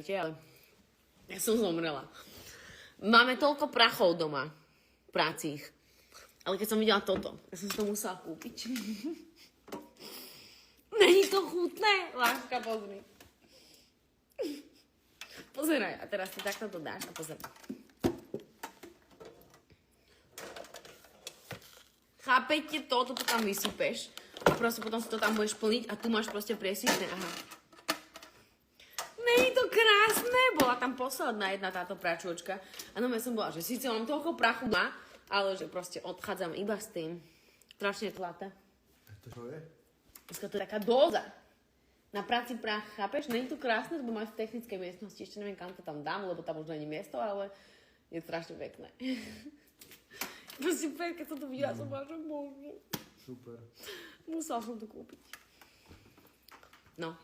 neveríte, ale ja som zomrela. Máme toľko prachov doma, prácich. Ale keď som videla toto, ja som si to musela kúpiť. Není to chutné? Láška, pozri. Pozeraj, a teraz si takto to dáš a pozeraj. Chápete to? Toto tam vysypeš a proste potom si to tam budeš plniť a tu máš proste priesvitné. Aha. Není to krásne? Bola tam posledná jedna táto pračočka. A no ja som bola, že síce mám toľko prachu má, ale že proste odchádzam iba s tým. Strašne tlaté. A to čo je? Dneska to je taká dóza. Na práci prach, chápeš? Není to krásne, lebo máš v technickej miestnosti. Ešte neviem, kam to tam dám, lebo tam už není miesto, ale je strašne pekné. Proste, keď som to videla, som bola, že bože. Super. Musela som to kúpiť. No.